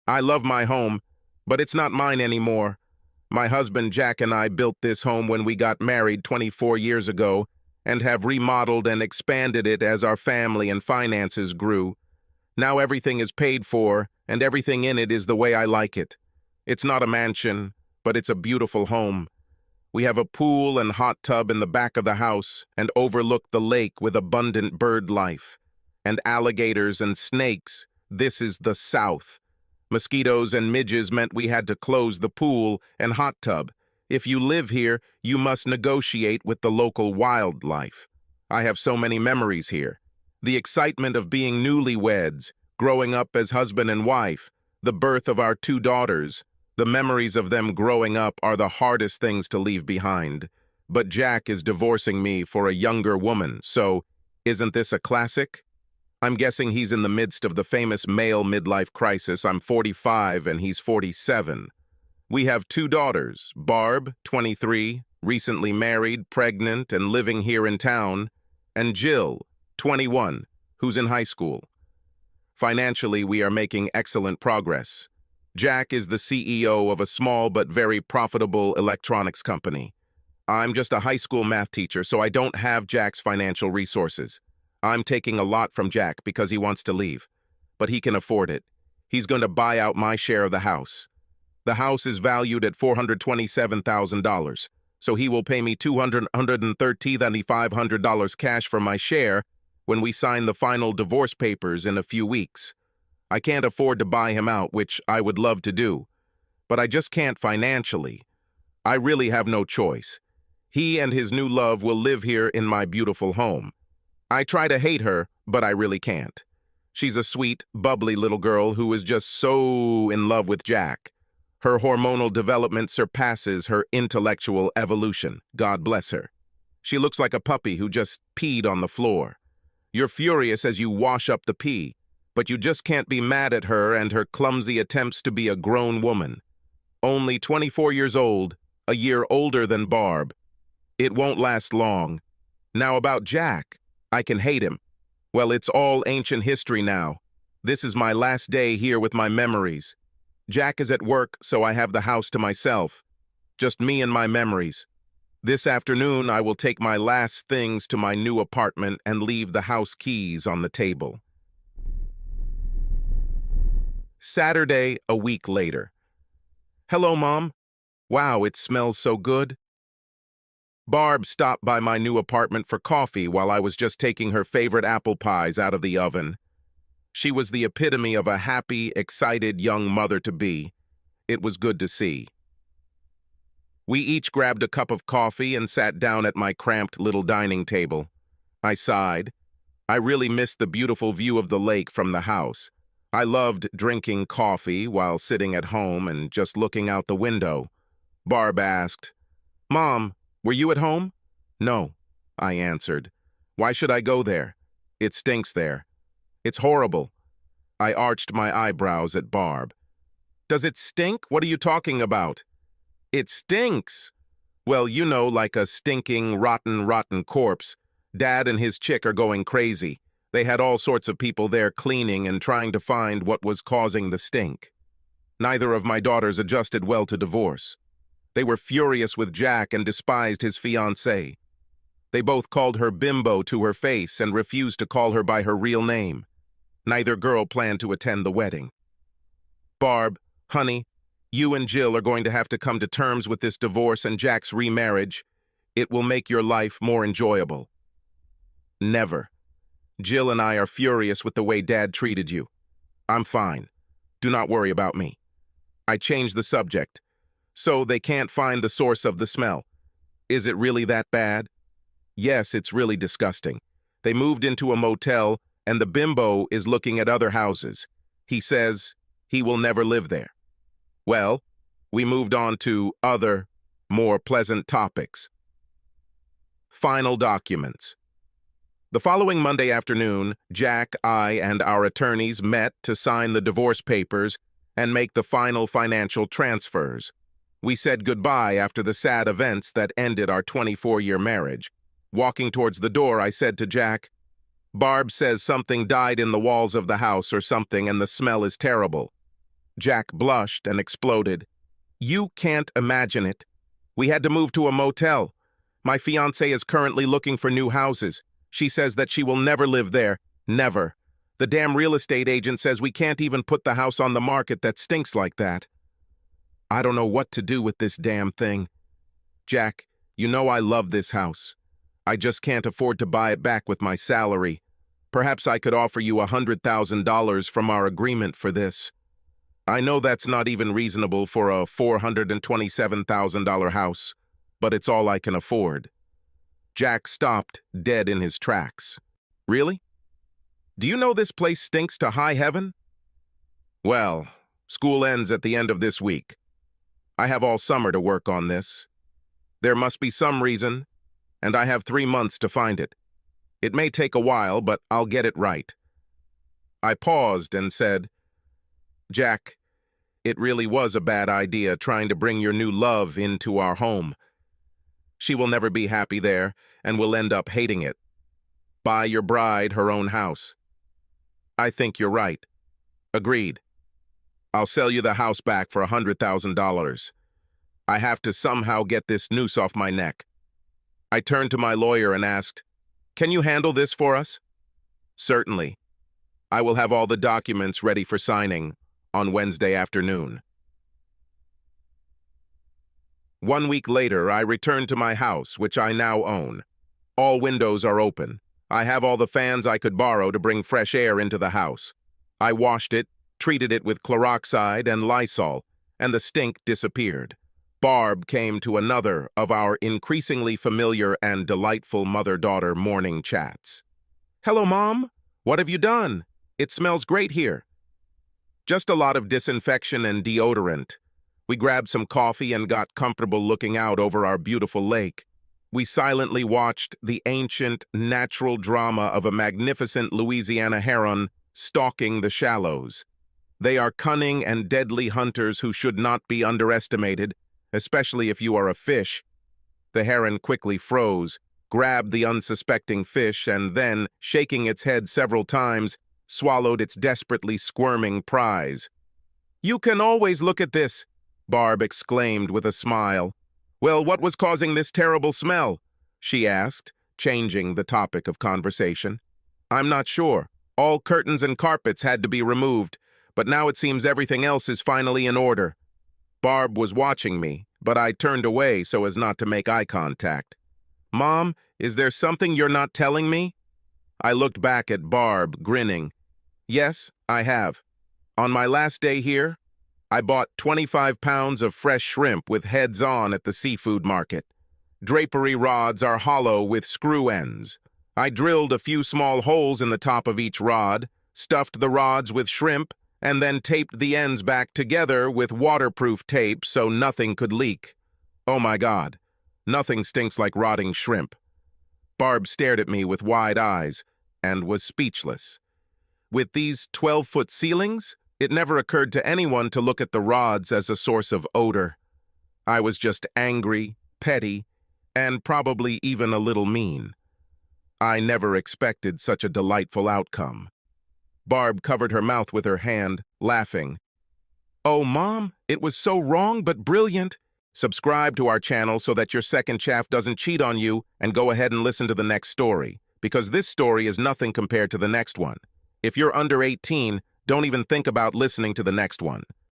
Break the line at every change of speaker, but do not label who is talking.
I love my home, but it's not mine anymore. My husband Jack and I built this home when we got married 24 years ago and have remodeled and expanded it as our family and finances grew. Now everything is paid for, and everything in it is the way I like it. It's not a mansion, but it's a beautiful home. We have a pool and hot tub in the back of the house and overlook the lake with abundant bird life. And alligators and snakes. This is the South. Mosquitoes and midges meant we had to close the pool and hot tub. If you live here, you must negotiate with the local wildlife. I have so many memories here. The excitement of being newlyweds, growing up as husband and wife, the birth of our two daughters. The memories of them growing up are the hardest things to leave behind. But Jack is divorcing me for a younger woman, so isn't this a classic? I'm guessing he's in the midst of the famous male midlife crisis. I'm 45 and he's 47. We have two daughters, Barb, 23, recently married, pregnant, and living here in town, and Jill, 21, who's in high school. Financially, we are making excellent progress. Jack is the CEO of a small but very profitable electronics company. I'm just a high school math teacher, so I don't have Jack's financial resources. I'm taking a lot from Jack because he wants to leave, but he can afford it. He's going to buy out my share of the house. The house is valued at $427,000, so he will pay me $213,500 cash for my share when we sign the final divorce papers in a few weeks. I can't afford to buy him out, which I would love to do, but I just can't financially. I really have no choice. He and his new love will live here in my beautiful home. I try to hate her, but I really can't. She's a sweet, bubbly little girl who is just so in love with Jack. Her hormonal development surpasses her intellectual evolution. God bless her. She looks like a puppy who just peed on the floor. You're furious as you wash up the pee, but you just can't be mad at her and her clumsy attempts to be a grown woman. Only 24 years old, a year older than Barb. It won't last long. Now about Jack, I can hate him. Well, it's all ancient history now. This is my last day here with my memories. Jack is at work, so I have the house to myself. Just me and my memories. This afternoon, I will take my last things to my new apartment and leave the house keys on the table. Saturday, a week later. Hello, Mom. Wow, it smells so good. Barb stopped by my new apartment for coffee while I was just taking her favorite apple pies out of the oven. She was the epitome of a happy, excited young mother-to-be. It was good to see. We each grabbed a cup of coffee and sat down at my cramped little dining table. I sighed. I really missed the beautiful view of the lake from the house. I loved drinking coffee while sitting at home and just looking out the window. Barb asked, "Mom, were you at home?" "No," I answered. "Why should I go there? It stinks there." "It's horrible." I arched my eyebrows at Barb. "Does it stink? What are you talking about?" "It stinks." "Well, you know, like a stinking, rotten corpse. Dad and his chick are going crazy. They had all sorts of people there cleaning and trying to find what was causing the stink. Neither of my daughters adjusted well to divorce. They were furious with Jack and despised his fiancée. They both called her bimbo to her face and refused to call her by her real name. Neither girl planned to attend the wedding. Barb, honey, you and Jill are going to have to come to terms with this divorce and Jack's remarriage. It will make your life more enjoyable. Never. Jill and I are furious with the way Dad treated you. I'm fine. Do not worry about me. I changed the subject. So they can't find the source of the smell. Is it really that bad? Yes, it's really disgusting. They moved into a motel and the bimbo is looking at other houses. He says he will never live there. Well, we moved on to other, more pleasant topics. Final documents. The following Monday afternoon, Jack, I, and our attorneys met to sign the divorce papers and make the final financial transfers. We said goodbye after the sad events that ended our 24-year marriage. Walking towards the door, I said to Jack, "Barb says something died in the walls of the house or something and the smell is terrible." Jack blushed and exploded. You can't imagine it. We had to move to a motel. My fiancée is currently looking for new houses. She says that she will never live there. Never. The damn real estate agent says we can't even put the house on the market that stinks like that. I don't know what to do with this damn thing. Jack, you know I love this house. I just can't afford to buy it back with my salary. Perhaps I could offer you $100,000 from our agreement for this. I know that's not even reasonable for a $427,000 house, but it's all I can afford. Jack stopped, dead in his tracks. Really? Do you know this place stinks to high heaven? Well, school ends at the end of this week. I have all summer to work on this. There must be some reason, and I have 3 months to find it. It may take a while, but I'll get it right. I paused and said, Jack, it really was a bad idea trying to bring your new love into our home. She will never be happy there and will end up hating it. Buy your bride her own house. I think you're right. Agreed. I'll sell you the house back for $100,000. I have to somehow get this noose off my neck. I turned to my lawyer and asked, Can you handle this for us? Certainly. I will have all the documents ready for signing on Wednesday afternoon. 1 week later, I returned to my house, which I now own. All windows are open. I have all the fans I could borrow to bring fresh air into the house. I washed it, treated it with Cloroxide and Lysol, and the stink disappeared. Barb came to another of our increasingly familiar and delightful mother-daughter morning chats. Hello, Mom. What have you done? It smells great here. Just a lot of disinfection and deodorant. We grabbed some coffee and got comfortable looking out over our beautiful lake. We silently watched the ancient, natural drama of a magnificent Louisiana heron stalking the shallows. They are cunning and deadly hunters who should not be underestimated, especially if you are a fish. The heron quickly froze, grabbed the unsuspecting fish, and then, shaking its head several times, swallowed its desperately squirming prize. You can always look at this, Barb exclaimed with a smile. Well, what was causing this terrible smell? She asked, changing the topic of conversation. I'm not sure. All curtains and carpets had to be removed, but now it seems everything else is finally in order. Barb was watching me, but I turned away so as not to make eye contact. Mom, is there something you're not telling me? I looked back at Barb, grinning. Yes, I have. On my last day here, I bought 25 pounds of fresh shrimp with heads on at the seafood market. Drapery rods are hollow with screw ends. I drilled a few small holes in the top of each rod, stuffed the rods with shrimp, and then taped the ends back together with waterproof tape so nothing could leak. Oh my God, nothing stinks like rotting shrimp. Barb stared at me with wide eyes and was speechless. With these 12-foot ceilings, it never occurred to anyone to look at the rods as a source of odor. I was just angry, petty, and probably even a little mean. I never expected such a delightful outcome. Barb covered her mouth with her hand, laughing. Oh, Mom, it was so wrong but brilliant. Subscribe to our channel so that your second shaft doesn't cheat on you, and go ahead and listen to the next story, because this story is nothing compared to the next one. If you're under 18, don't even think about listening to the next one.